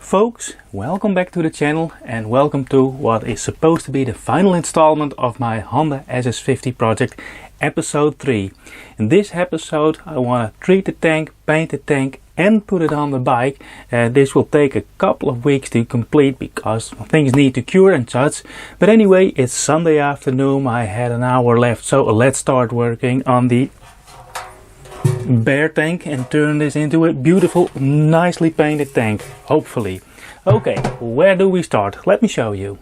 folks, welcome back to the channel and welcome to what is supposed to be the final installment of my Honda SS50 project, episode 3. In this episode I want to treat the tank, paint the tank and put it on the bike. This will take a couple of weeks to complete because things need to cure and such. But anyway, it's Sunday afternoon, I had an hour left, so let's start working on the bare tank and turn this into a beautiful, nicely painted tank, hopefully. Okay, where do we start? Let me show you.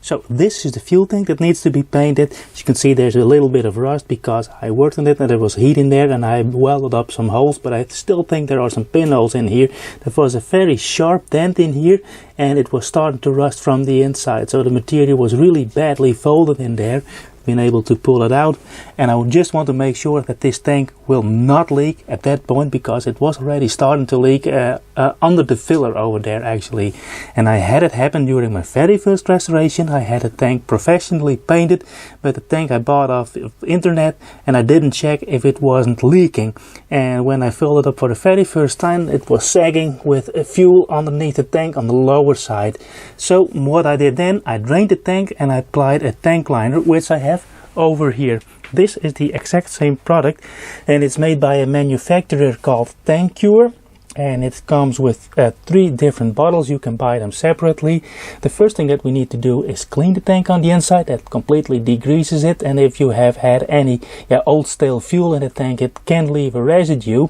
So this is the fuel tank that needs to be painted. As you can see, there's a little bit of rust because I worked on it and there was heat in there and I welded up some holes, but I still think there are some pinholes in here. There was a very sharp dent in here and it was starting to rust from the inside, so the material was really badly folded in there. Been able to pull it out, and I would just want to make sure that this tank will not leak at that point because it was already starting to leak under the filler over there actually. And I had it happen during my very first restoration. I had a tank professionally painted, but the tank I bought off the internet and I didn't check if it wasn't leaking, and when I filled it up for the very first time it was sagging with fuel underneath the tank on the lower side. So what I did then, I drained the tank and I applied a tank liner, which I have over here. This is the exact same product and it's made by a manufacturer called Tachometer, and it comes with 3 different bottles. You can buy them separately. The first thing that we need to do is clean the tank on the inside. That completely degreases it, and if you have had any old stale fuel in the tank, it can leave a residue,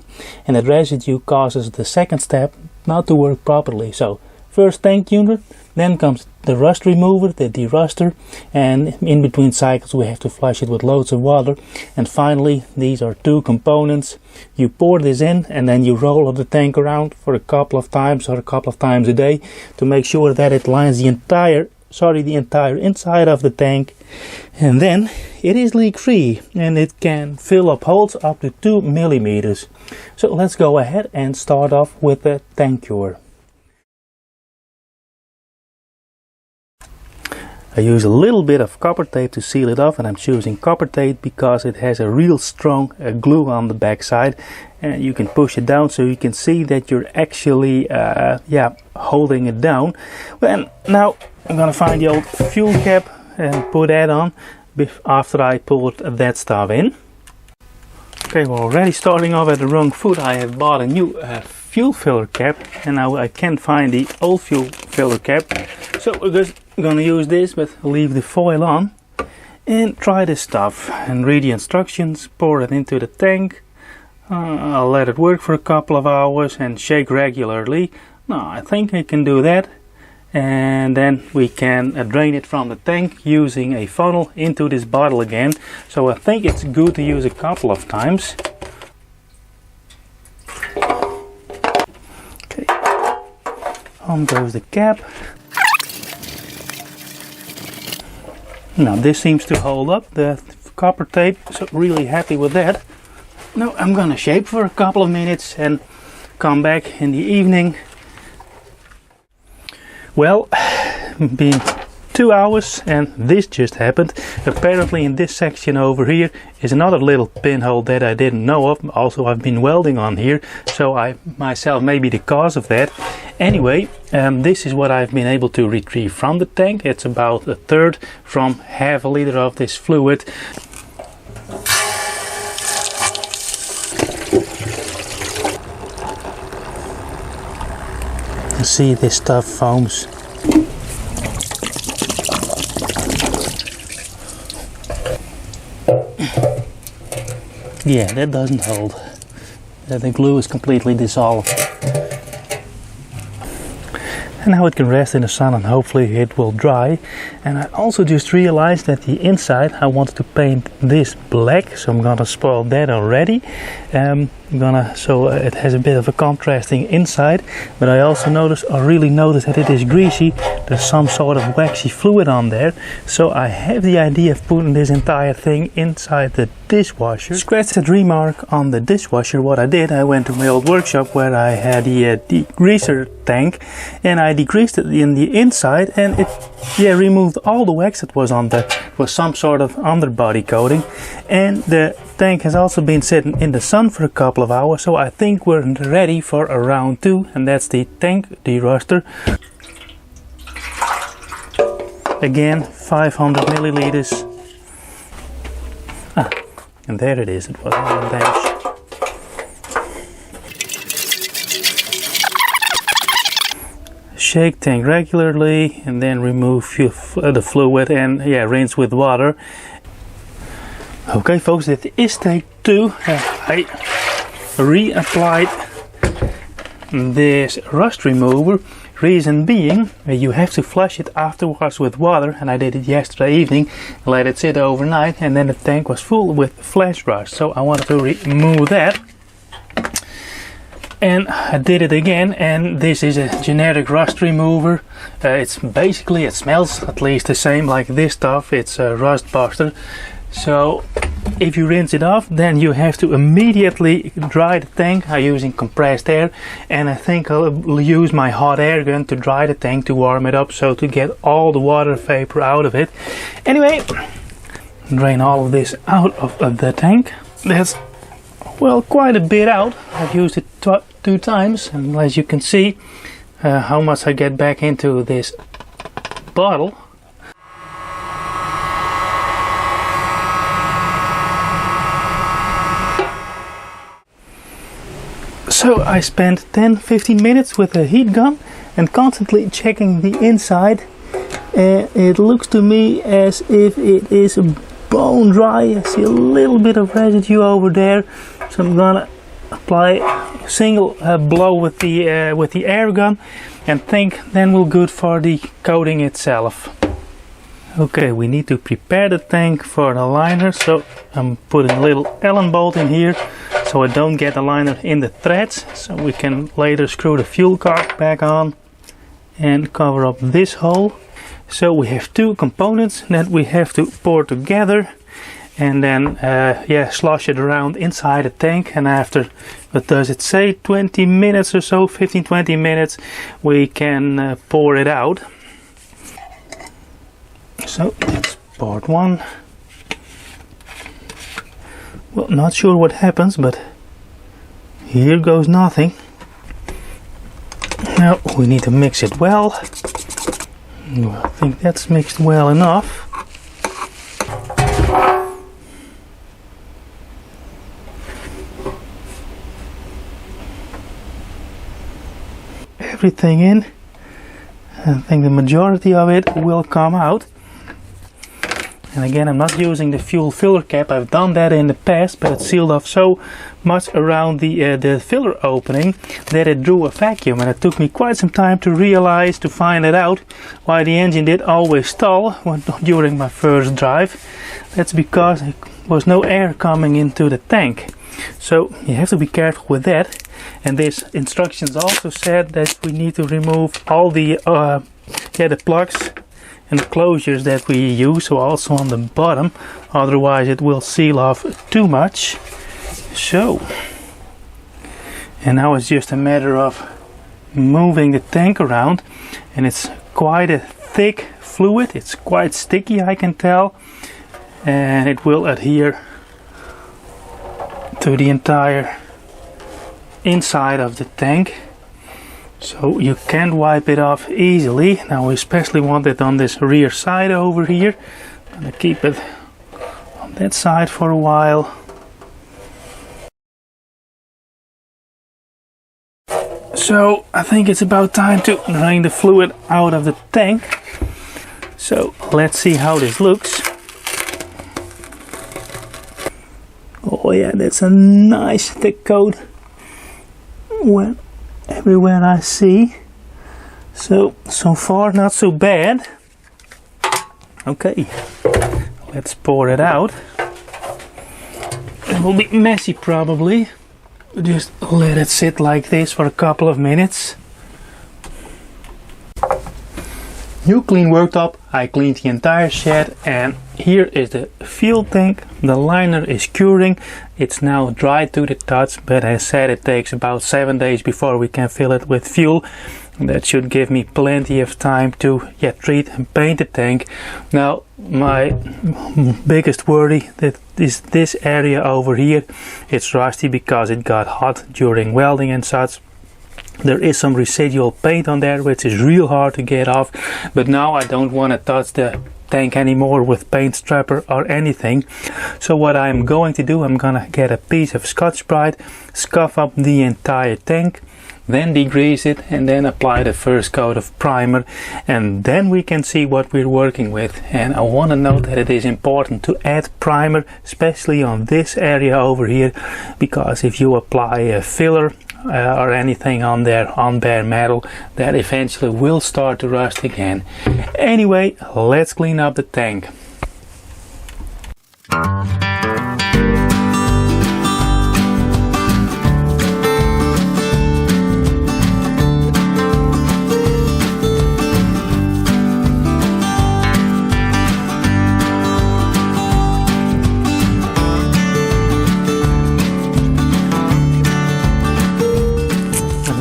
and that residue causes the second step not to work properly. So first tank tuner, then comes the rust remover, the deruster, and in between cycles we have to flush it with loads of water. And finally, these are 2 components. You pour this in and then you roll the tank around for a couple of times or a couple of times a day to make sure that it lines the entire inside of the tank, and then it is leak free and it can fill up holes up to 2 millimeters. So let's go ahead and start off with the tank cure. I use a little bit of copper tape to seal it off, and I'm choosing copper tape because it has a real strong glue on the back side, and you can push it down so you can see that you're actually holding it down. Well, now I'm gonna find the old fuel cap and put that on after I pulled that stuff in. Okay, we're already starting off at the wrong foot. I have bought a new fuel filler cap and now I can't find the old fuel filler cap, so we're just gonna use this, but leave the foil on and try this stuff and read the instructions. Pour it into the tank. I'll let it work for a couple of hours and shake regularly. Now I think I can do that, and then we can drain it from the tank using a funnel into this bottle again. So I think it's good to use a couple of times. Okay, on goes the cap. Now this seems to hold up the copper tape, so really happy with that. Now I'm gonna shape for a couple of minutes and come back in the evening. Well, been 2 hours and this just happened. Apparently in this section over here is another little pinhole that I didn't know of. Also, I've been welding on here, so I myself may be the cause of that. Anyway, this is what I've been able to retrieve from the tank. It's about 1/3 from half a liter of this fluid. You see, this stuff foams. Yeah, that doesn't hold. The glue is completely dissolved. And now it can rest in the sun and hopefully it will dry. And I also just realized that the inside I wanted to paint this black, so I'm gonna spoil that already. So it has a bit of a contrasting inside, but I also really noticed that it is greasy. There's some sort of waxy fluid on there, so I have the idea of putting this entire thing inside the dishwasher. Scratch that remark on the dishwasher. What I did, I went to my old workshop where I had the degreaser tank, and I degreased it in the inside, and it removed all the wax that was on there. It was some sort of underbody coating, and the tank has also been sitting in the sun for a couple of hours, so I think we're ready for a round 2, and that's the tank deruster. Again, 500 milliliters. And there it is, it was on the dash. Shake tank regularly and then remove the fluid and rinse with water. Okay folks, it is take 2. I reapplied this rust remover. Reason being, you have to flush it afterwards with water, and I did it yesterday evening, let it sit overnight, and then the tank was full with flash rust, so I wanted to remove that. And I did it again, and this is a generic rust remover. It's basically, it smells at least the same like this stuff. It's a rust buster. So if you rinse it off, then you have to immediately dry the tank. I'm using compressed air, and I think I'll use my hot air gun to dry the tank, to warm it up, so to get all the water vapor out of it. Anyway, drain all of this out of the tank. That's, well, quite a bit out. I've used it 2 times, and as you can see how much I get back into this bottle. So I spent 10-15 minutes with a heat gun and constantly checking the inside. It looks to me as if it is bone dry. I see a little bit of residue over there, so I'm gonna apply a single blow with the air gun, and think then we're good for the coating itself. Okay, we need to prepare the tank for the liner, so I'm putting a little Allen bolt in here so I don't get the liner in the threads, so we can later screw the fuel card back on and cover up this hole. So we have 2 components that we have to pour together, and then slosh it around inside the tank, and after, what does it say, 20 minutes or so, 15-20 minutes, we can pour it out. So that's part 1. Well, not sure what happens, but here goes nothing. Now we need to mix it well. I think that's mixed well enough. Everything in. I think the majority of it will come out. And again, I'm not using the fuel filler cap. I've done that in the past, but it sealed off so much around the filler opening that it drew a vacuum, and it took me quite some time to find it out why the engine did always stall during my first drive. That's because there was no air coming into the tank. So you have to be careful with that. And this instructions also said that we need to remove all the plugs and the closures that we use, so also on the bottom, otherwise it will seal off too much. So, and now it's just a matter of moving the tank around, and it's quite a thick fluid, it's quite sticky, I can tell, and it will adhere to the entire inside of the tank. So you can't wipe it off easily. Now we especially want it on this rear side over here. I'm gonna keep it on that side for a while. So I think it's about time to drain the fluid out of the tank. So let's see how this looks. Oh yeah, that's a nice thick coat. Well, everywhere I see. So far not so bad. Okay, let's pour it out. It will be messy probably. Just let it sit like this for a couple of minutes. New clean worktop. I cleaned the entire shed, and here is the fuel tank. The liner is curing. It's now dry to the touch, but as said, it takes about 7 days before we can fill it with fuel. That should give me plenty of time to treat and paint the tank. Now my biggest worry that is this area over here. It's rusty because it got hot during welding and such. There is some residual paint on there which is real hard to get off, but now I don't want to touch the tank anymore with paint strapper or anything. So what I'm going to do, I'm gonna get a piece of Scotch-Brite, scuff up the entire tank, then degrease it, and then apply the first coat of primer, and then we can see what we're working with. And I want to note that it is important to add primer, especially on this area over here, because if you apply a filler or anything on there on bare metal, that eventually will start to rust again. Anyway, let's clean up the tank.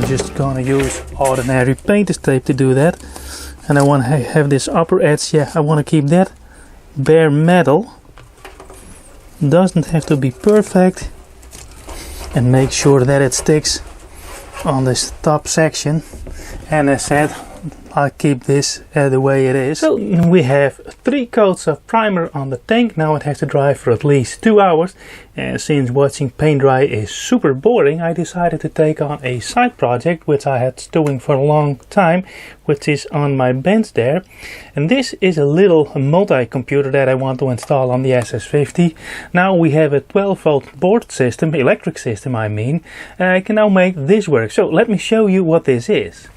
Just gonna use ordinary painter's tape to do that, and I want to have this upper edge. I want to keep that bare metal. Doesn't have to be perfect, and make sure that it sticks on this top section. And as said, I'll keep this the way it is. So we have 3 coats of primer on the tank. Now it has to dry for at least 2 hours. And since watching paint dry is super boring, I decided to take on a side project which I had stewing for a long time, which is on my bench there. And this is a little multi-computer that I want to install on the SS50. Now we have a 12-volt board system, electric system I mean, and I can now make this work. So let me show you what this is.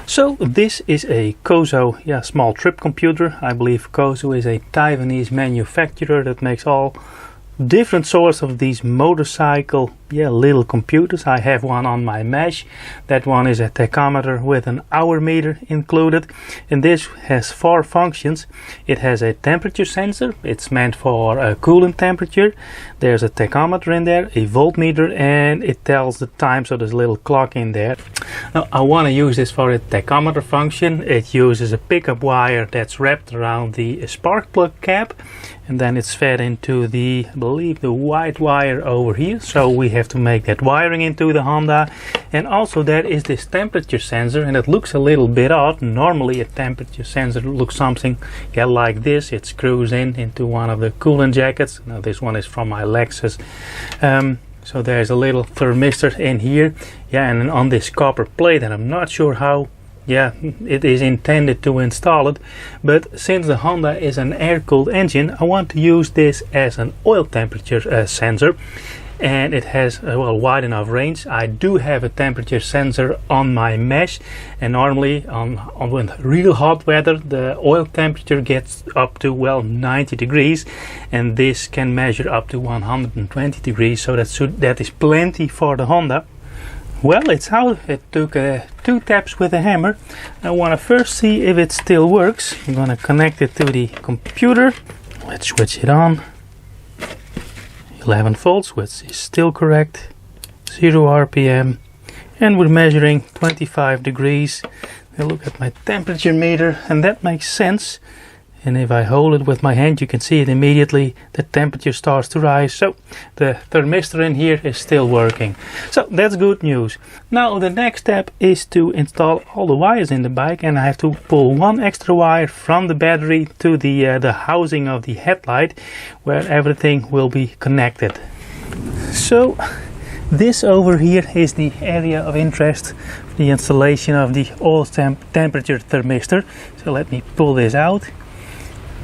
So this is a Kozo small trip computer. I believe Kozo is a Taiwanese manufacturer that makes all different sorts of these motorcycle little computers. I have one on my mesh. That one is a tachometer with an hour meter included, and this has 4 functions. It has a temperature sensor. It's meant for a coolant temperature. There's a tachometer in there, a voltmeter, and it tells the time, so there's a little clock in there. Now I want to use this for a tachometer function. It uses a pickup wire that's wrapped around the spark plug cap, and then it's fed into the, I believe, the white wire over here. So we have to make that wiring into the Honda. And also there is this temperature sensor, and it looks a little bit odd. Normally a temperature sensor looks something like this. It screws into one of the coolant jackets. Now this one is from my Lexus. So there's a little thermistor in here, and on this copper plate, and I'm not sure how it is intended to install it, but since the Honda is an air-cooled engine, I want to use this as an oil temperature sensor, and it has wide enough range. I do have a temperature sensor on my mesh, and normally on real hot weather the oil temperature gets up to 90 degrees, and this can measure up to 120 degrees, so that is plenty for the Honda. Well, it's out. It took 2 taps with a hammer. I want to first see if it still works. I'm going to connect it to the computer. Let's switch it on. 11 volts, which is still correct. 0 RPM. And we're measuring 25 degrees. I look at my temperature meter, and that makes sense. And if I hold it with my hand, you can see it immediately. The temperature starts to rise. So the thermistor in here is still working. So that's good news. Now the next step is to install all the wires in the bike, and I have to pull 1 extra wire from the battery to the housing of the headlight, where everything will be connected. So this over here is the area of interest, the installation of the oil temperature thermistor. So let me pull this out.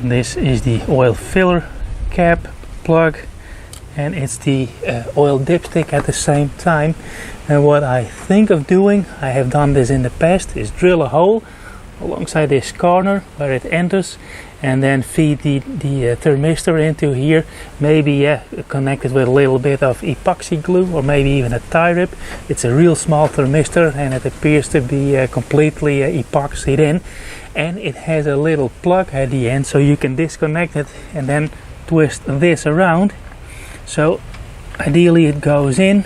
This is the oil filler cap plug, and it's the oil dipstick at the same time. And what I think of doing, I have done this in the past, is drill a hole alongside this corner where it enters, and then feed the thermistor into here. Maybe connect it with a little bit of epoxy glue, or maybe even a tie rip. It's a real small thermistor, and it appears to be completely epoxied in. And it has a little plug at the end, so you can disconnect it and then twist this around. So ideally it goes in,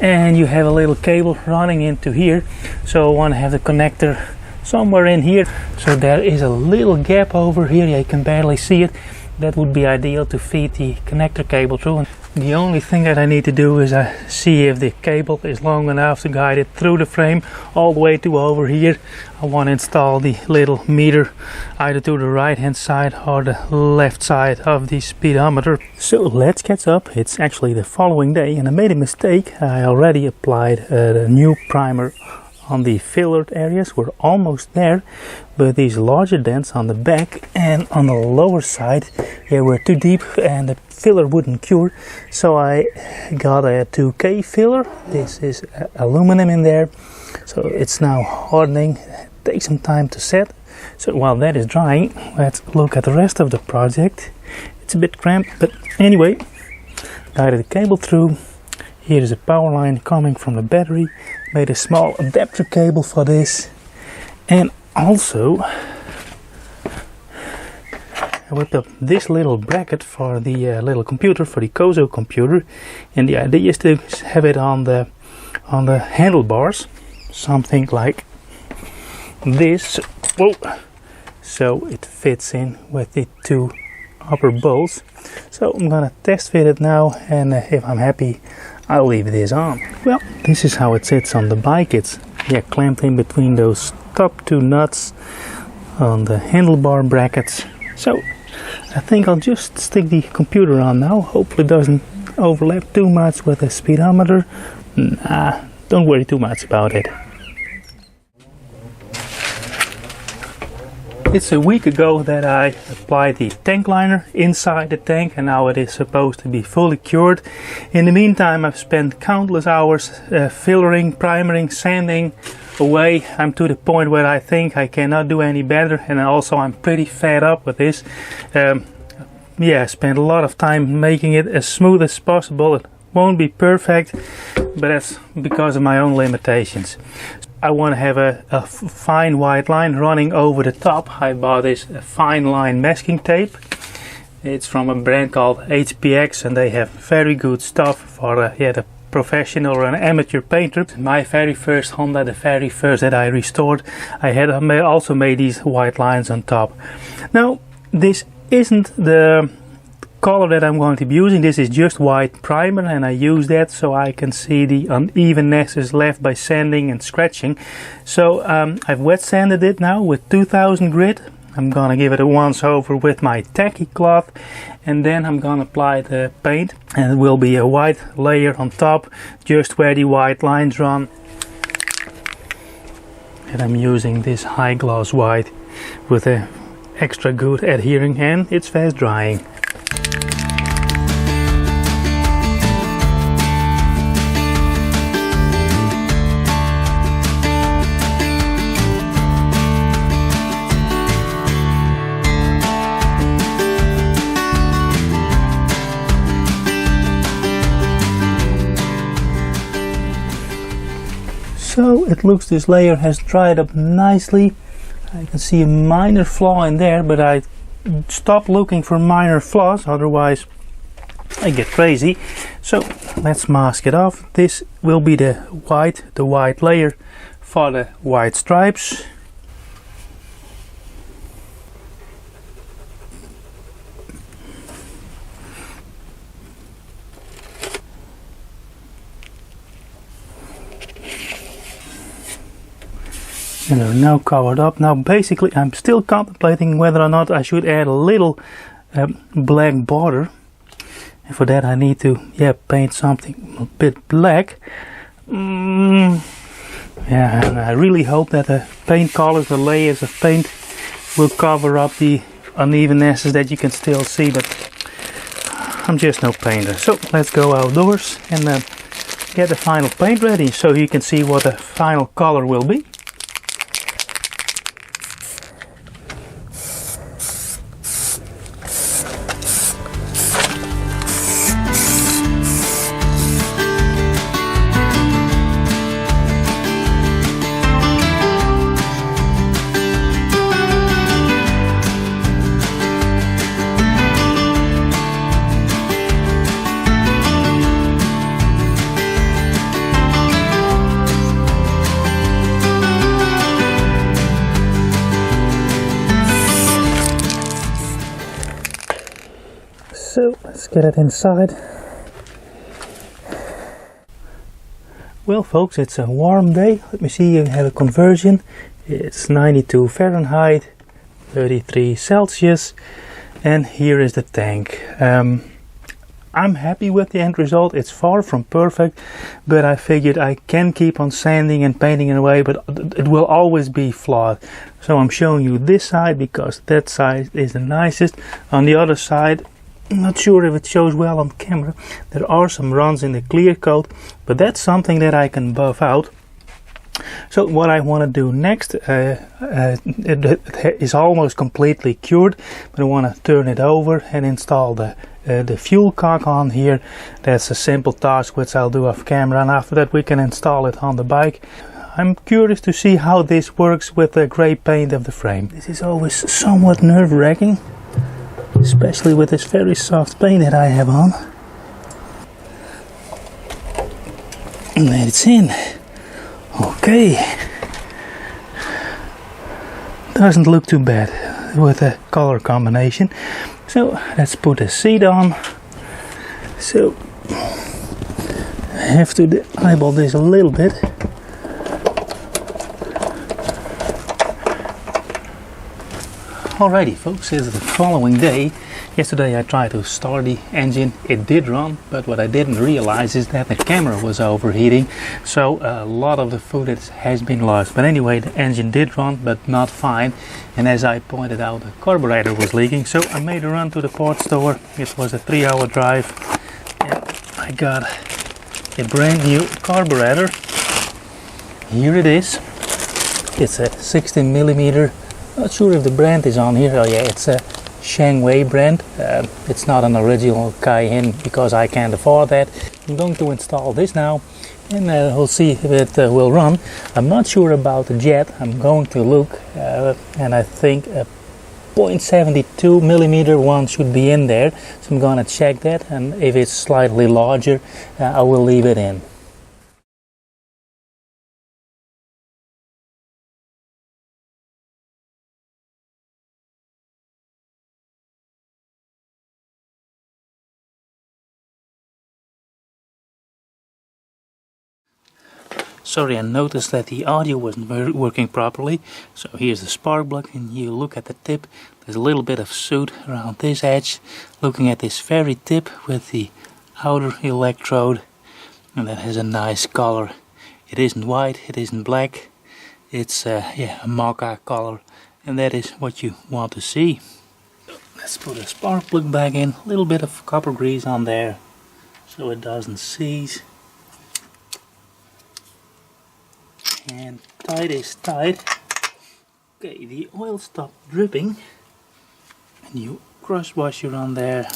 and you have a little cable running into here, so I want to have the connector somewhere in here. So there is a little gap over here, you can barely see it. That would be ideal to feed the connector cable through. And the only thing that I need to do is see if the cable is long enough to guide it through the frame all the way to over here. I want to install the little meter either to the right hand side or the left side of the speedometer. So let's catch up. It's actually the following day and I made a mistake. I already applied a new primer on the fillered areas. We're almost there, but these larger dents on the back and on the lower side, were too deep and the filler wouldn't cure. So I got a 2K filler. This is aluminum in there, so it's now hardening. It takes some time to set. So while that is drying, let's look at the rest of the project. It's a bit cramped, but anyway, guided the cable through. Here is a power line coming from the battery. Made a small adapter cable for this, and also I whipped up this little bracket for the little computer, for the Kozo computer, and the idea is to have it on the handlebars, something like this. Whoa. So it fits in with the two upper bolts. So I'm gonna test fit it now, and if I'm happy, I'll leave this on. Well, this is how it sits on the bike. It's clamped in between those top two nuts on the handlebar brackets. So I think I'll just stick the computer on now. Hopefully it doesn't overlap too much with the speedometer. Nah, don't worry too much about it. It's a week ago that I applied the tank liner inside the tank, and now it is supposed to be fully cured. In the meantime, I've spent countless hours fillering, primering, sanding away. I'm to the point where I think I cannot do any better, and also I'm pretty fed up with this. I spent a lot of time making it as smooth as possible. It won't be perfect, but that's because of my own limitations. I want to have a fine white line running over the top. I bought this fine line masking tape. It's from a brand called HPX, and they have very good stuff for the professional or an amateur painter. My very first Honda, the very first that I restored, I also made these white lines on top. Now, this isn't the color that I'm going to be using. This is just white primer, and I use that so I can see the unevennesses left by sanding and scratching. So I've wet sanded it now with 2000 grit. I'm gonna give it a once over with my tacky cloth, and then I'm gonna apply the paint, and it will be a white layer on top just where the white lines run. And I'm using this high gloss white with a extra good adhering, and it's fast drying. So it looks this layer has dried up nicely. I can see a minor flaw in there, but I stop looking for minor flaws, otherwise I get crazy. So let's mask it off. This will be the white layer for the white stripes. And they're now covered up. Now basically I'm still contemplating whether or not I should add a little black border. And for that I need to paint something a bit black. And I really hope that the paint colors, the layers of paint, will cover up the unevennesses that you can still see, but I'm just no painter. So let's go outdoors and get the final paint ready so you can see what the final color will be. So let's get it inside. Well folks, it's a warm day. Let me see, you have a conversion. It's 92 Fahrenheit, 33 Celsius, and here is the tank. I'm happy with the end result. It's far from perfect, but I figured I can keep on sanding and painting it away, but it will always be flawed. So I'm showing you this side because that side is the nicest. On the other side, I'm not sure if it shows well on camera. There are some runs in the clear coat, but that's something that I can buff out. So what I want to do next, it is almost completely cured, but I want to turn it over and install the fuel cock on here. That's a simple task which I'll do off camera, and after that we can install it on the bike. I'm curious to see how this works with the grey paint of the frame. This is always somewhat nerve-wracking, especially with this very soft paint that I have on. And there it's in. Okay. Doesn't look too bad with the color combination. So let's put the seat on. So I have to eyeball this a little bit. Alrighty folks, it's the following day. Yesterday I tried to start the engine. It did run, but what I didn't realize is that the camera was overheating, so a lot of the footage has been lost. But anyway, the engine did run, but not fine, and as I pointed out, the carburetor was leaking. So I made a run to the parts store. It was a 3-hour drive, and I got a brand new carburetor. Here it is. It's a 16mm. Not sure if the brand is on here. Oh yeah, it's a Shangwei brand. It's not an original Cayenne because I can't afford that. I'm going to install this now, and we'll see if it will run. I'm not sure about the jet. I'm going to look, and I think a 0.72mm one should be in there. So I'm going to check that, and if it's slightly larger, I will leave it in. Sorry, I noticed that the audio wasn't working properly. So here's the spark plug, and you look at the tip. There's a little bit of soot around this edge. Looking at this very tip with the outer electrode, and that has a nice color. It isn't white, it isn't black. It's a mocha color, and that is what you want to see. So let's put a spark plug back in. A little bit of copper grease on there so it doesn't seize. And tight is tight. Okay, the oil stopped dripping, and you cross washer on there.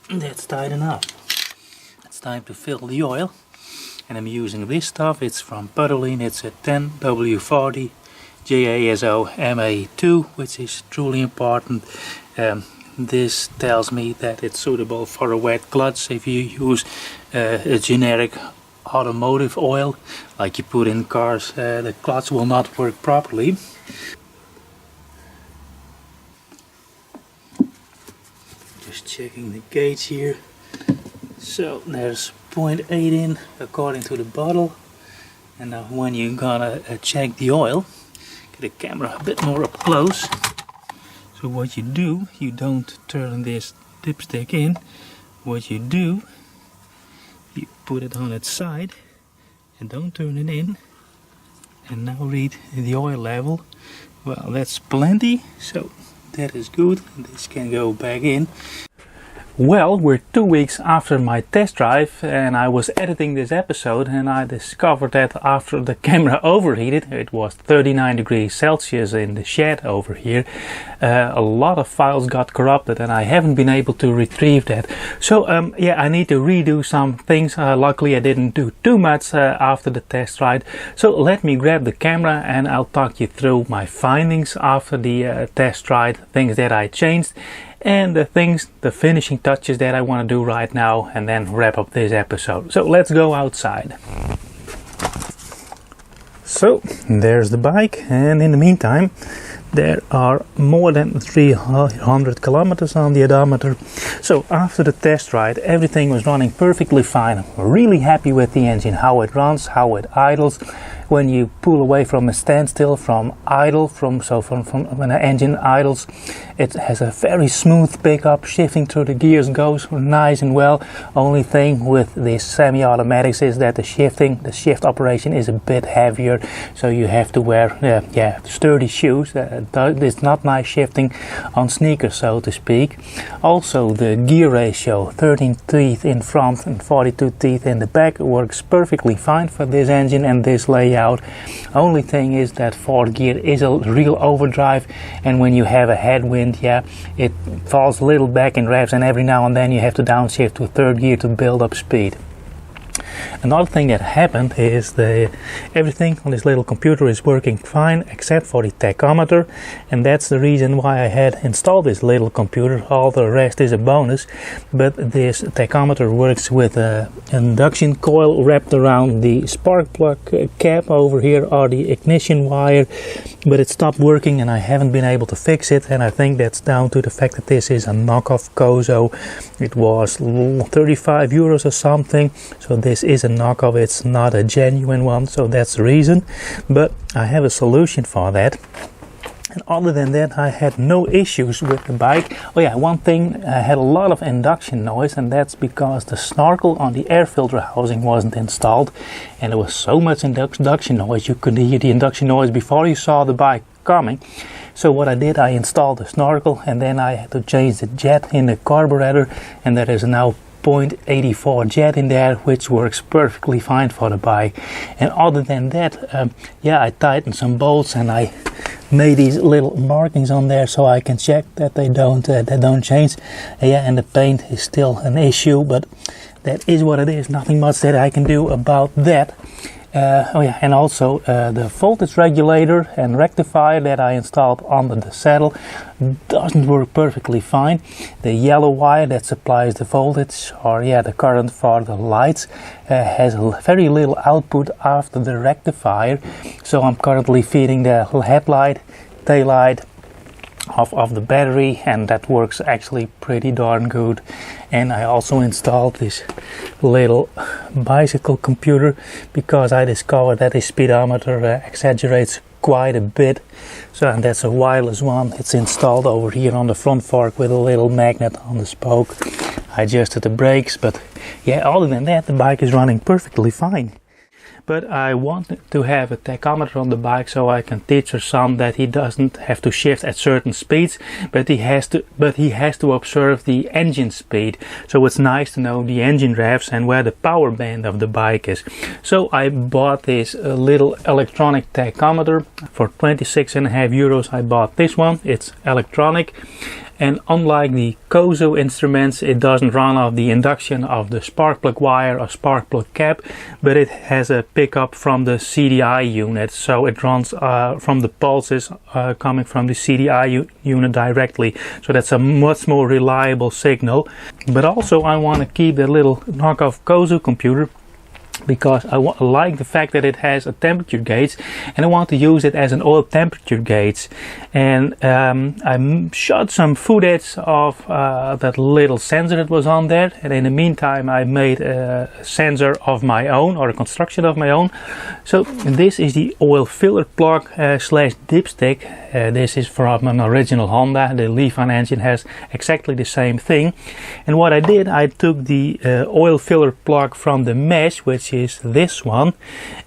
That's tight enough. It's time to fill the oil, and I'm using this stuff. It's from Puddleline. It's a 10W40 JASO MA2, which is truly important. This tells me that it's suitable for a wet clutch. If you use a generic automotive oil like you put in cars, the clutch will not work properly. Just checking the gauge here. So there's 0.8 in according to the bottle. And now when you're gonna check the oil, get the camera a bit more up close. So what you do, you don't turn this dipstick in. What you do, you put it on its side and don't turn it in. And now read the oil level. Well, that's plenty, so that is good. This can go back in. Well, we're 2 weeks after my test drive, and I was editing this episode, and I discovered that after the camera overheated, it was 39 degrees Celsius in the shed over here, a lot of files got corrupted, and I haven't been able to retrieve that. So yeah, I need to redo some things. Luckily I didn't do too much after the test ride. So let me grab the camera and I'll talk you through my findings after the test ride, things that I changed, and the finishing touches that I want to do right now, and then wrap up this episode. So let's go outside. So there's the bike, and in the meantime there are more than 300 kilometers on the odometer. So after the test ride, everything was running perfectly fine. I'm really happy with the engine, how it runs, how it idles. When you pull away from a standstill, from idle, from when an engine idles, it has a very smooth pickup. Shifting through the gears goes nice and well. Only thing with these semi-automatics is that the shift operation is a bit heavier, so you have to wear sturdy shoes. It's not nice shifting on sneakers, so to speak. Also, the gear ratio, 13 teeth in front and 42 teeth in the back, works perfectly fine for this engine and this layout. Only thing is that fourth gear is a real overdrive, and when you have a headwind, it falls a little back in revs, and every now and then you have to downshift to third gear to build up speed. Another thing that happened is everything on this little computer is working fine except for the tachometer, and that's the reason why I had installed this little computer. All the rest is a bonus, but this tachometer works with an induction coil wrapped around the spark plug cap over here, or the ignition wire, but it stopped working and I haven't been able to fix it, and I think that's down to the fact that this is a knockoff Kozo. It was 35 euros or something, so this is a knockoff, it's not a genuine one, so that's the reason. But I have a solution for that. And other than that, I had no issues with the bike. Oh yeah, one thing, I had a lot of induction noise, and that's because the snorkel on the air filter housing wasn't installed, and there was so much induction noise, you could hear the induction noise before you saw the bike coming. So what I did, I installed the snorkel, and then I had to change the jet in the carburetor, and there is now 0.84 jet in there, which works perfectly fine for the bike. And other than that, I tightened some bolts and I made these little markings on there so I can check that they don't change. And the paint is still an issue, but that is what it is. Nothing much that I can do about that. And also the voltage regulator and rectifier that I installed under the saddle doesn't work perfectly fine. The yellow wire that supplies the voltage, or the current for the lights, has very little output after the rectifier, so I'm currently feeding the headlight, taillight of the battery, and that works actually pretty darn good. And I also installed this little bicycle computer because I discovered that the speedometer exaggerates quite a bit. So, and that's a wireless one. It's installed over here on the front fork with a little magnet on the spoke. I adjusted the brakes, but other than that, the bike is running perfectly fine. But I wanted to have a tachometer on the bike so I can teach her son that he doesn't have to shift at certain speeds, but he has to observe the engine speed. So it's nice to know the engine revs and where the power band of the bike is. So I bought this little electronic tachometer for 26.5 euros. I bought this one. It's electronic. And unlike the Kozo instruments, it doesn't run off the induction of the spark plug wire or spark plug cap, but it has a pickup from the CDI unit. So it runs from the pulses coming from the CDI unit directly. So that's a much more reliable signal. But also I want to keep the little knockoff Kozo computer because I like the fact that it has a temperature gauge, and I want to use it as an oil temperature gauge. And I shot some footage of that little sensor that was on there, and in the meantime I made a sensor of my own, or a construction of my own. So this is the oil filler plug slash dipstick. This is from an original Honda. The Lifan engine has exactly the same thing. And what I did, I took the oil filler plug from the mesh, which is this one,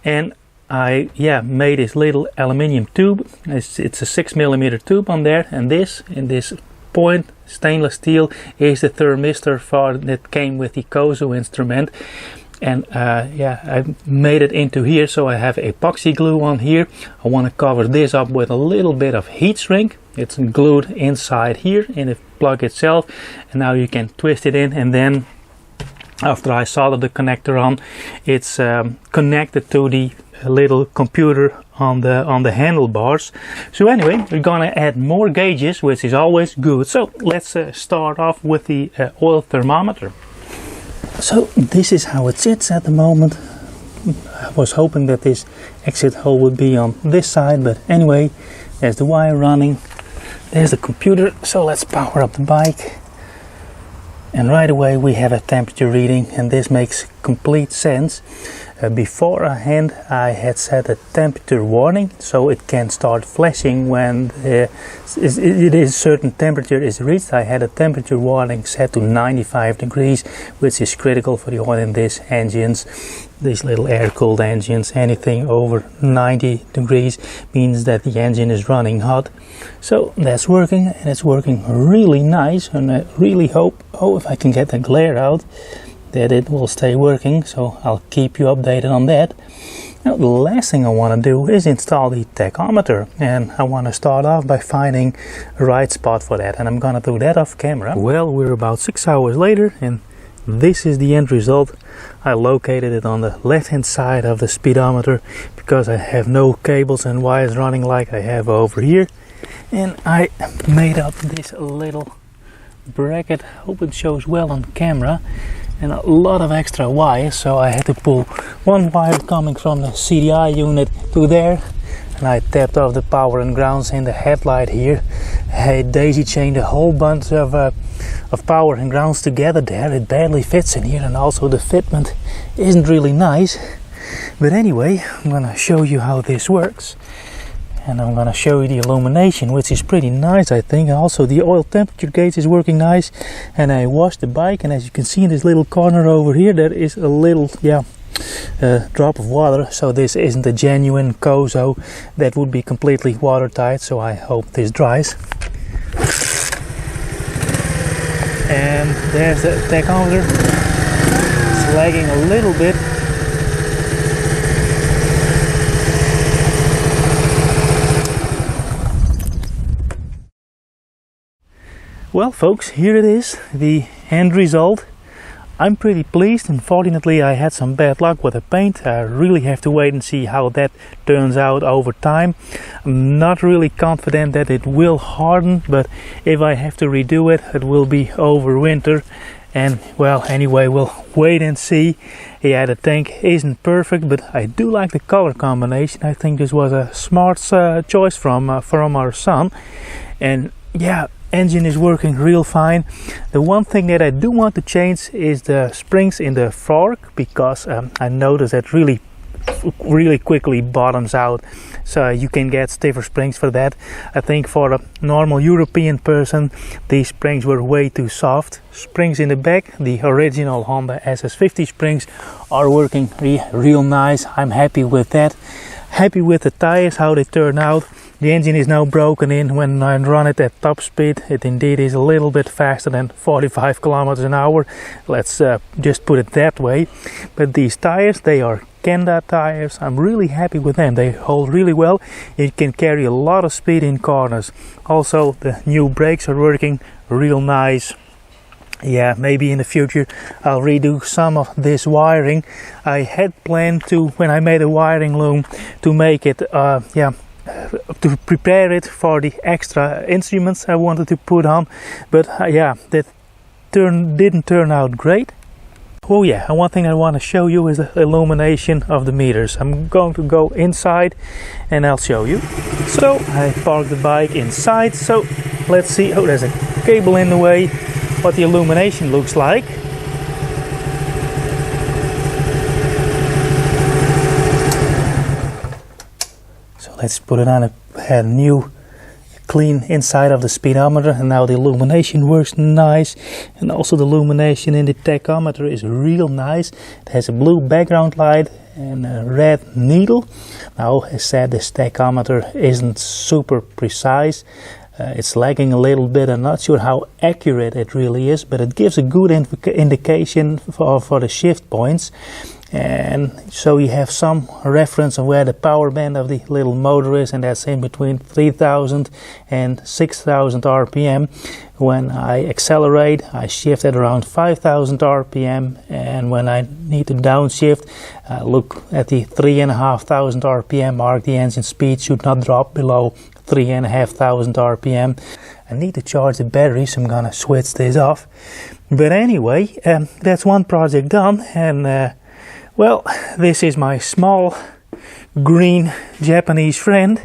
and I made this little aluminium tube. It's a 6mm tube on there, and in this point stainless steel is the thermistor that came with the Kozo instrument. And I made it into here, so I have epoxy glue on here. I want to cover this up with a little bit of heat shrink. It's glued inside here in the plug itself, and now you can twist it in, and then after I soldered the connector on, it's connected to the little computer on the handlebars. So anyway, we're gonna add more gauges, which is always good. So let's start off with the oil thermometer. So this is how it sits at the moment. I was hoping that this exit hole would be on this side, but anyway, There's the wire running. There's the computer. So let's power up the bike. And right away we have a temperature reading, and this makes complete sense. Beforehand I had set a temperature warning so it can start flashing when certain temperature is reached. I had a temperature warning set to 95 degrees, which is critical for the oil in these engines. These little air-cooled engines, anything over 90 degrees means that the engine is running hot. So that's working, and it's working really nice, and I really hope, if I can get the glare out, that it will stay working, so I'll keep you updated on that. Now, the last thing I want to do is install the tachometer, and I want to start off by finding the right spot for that, and I'm going to do that off camera. Well, we're about 6 hours later, and this is the end result. I located it on the left hand side of the speedometer because I have no cables and wires running like I have over here, and I made up this little bracket. Hope it shows well on camera, and a lot of extra wires, so I had to pull one wire coming from the CDI unit to there, and I tapped off the power and grounds in the headlight here. I daisy chained a whole bunch of power and grounds together there. It barely fits in here, and also the fitment isn't really nice. But anyway, I'm gonna show you how this works, and I'm gonna show you the illumination, which is pretty nice, I think. Also the oil temperature gauge is working nice, and I washed the bike, and as you can see in this little corner over here, there is a little drop of water. So this isn't a genuine Kozo, that would be completely watertight, so I hope this dries. And there's the tachometer. It's lagging a little bit. Well folks, here it is, the end result. I'm pretty pleased. Unfortunately I had some bad luck with the paint. I really have to wait and see how that turns out over time. I'm not really confident that it will harden, but if I have to redo it, it will be over winter. And well, anyway, we'll wait and see. Yeah, the tank isn't perfect, but I do like the color combination. I think this was a smart choice from our son. And yeah, engine is working real fine. The one thing that I do want to change is the springs in the fork, because I noticed that really quickly bottoms out, so you can get stiffer springs for that. I think for a normal European person these springs were way too soft. Springs in the back, the original Honda SS50 springs, are working real nice. I'm happy with that. Happy with the tires, how they turn out. The engine is now broken in. When I run it at top speed, it indeed is a little bit faster than 45 kilometers an hour. Let's just put it that way. But these tires, they are Kenda tires. I'm really happy with them. They hold really well. It can carry a lot of speed in corners. Also, the new brakes are working real nice. Yeah, maybe in the future I'll redo some of this wiring. I had planned to, when I made a wiring loom, to make it to prepare it for the extra instruments I wanted to put on, but yeah, that didn't turn out great. Oh yeah, and one thing I want to show you is the illumination of the meters. I'm going to go inside and I'll show you. So I parked the bike inside, so let's see. Oh, there's a cable in the way, what the illumination looks like. Let's put it on a new clean inside of the speedometer, and now the illumination works nice, and also the illumination in the tachometer is real nice. It has a blue background light and a red needle. Now, as I said, this tachometer isn't super precise. It's lagging a little bit. I'm not sure how accurate it really is, but it gives a good indication for the shift points. And so you have some reference on where the power band of the little motor is, and that's in between 3000 and 6000 RPM. When I accelerate, I shift at around 5000 RPM, and when I need to downshift, look at the 3500 RPM mark. The engine speed should not drop below 3500 RPM. I need to charge the battery, so I'm gonna switch this off. But anyway, that's one project done, and well, this is my small green Japanese friend.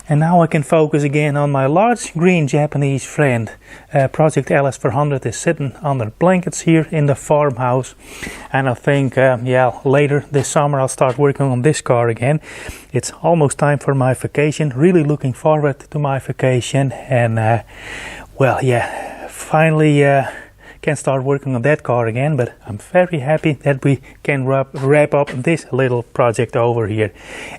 And now I can focus again on my large green Japanese friend. Project LS400 is sitting under blankets here in the farmhouse. And I think, yeah, later this summer I'll start working on this car again. It's almost time for my vacation. Really looking forward to my vacation. And, well, yeah, finally can start working on that car again, but I'm very happy that we can wrap up this little project over here.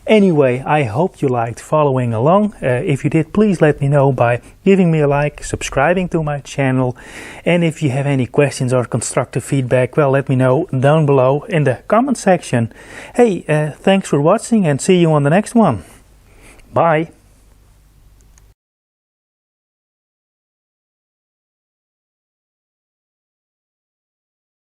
Anyway, I hope you liked following along. If you did, please let me know by giving me a like, subscribing to my channel, and if you have any questions or constructive feedback, well, let me know down below in the comment section. Hey, thanks for watching and see you on the next one. Bye.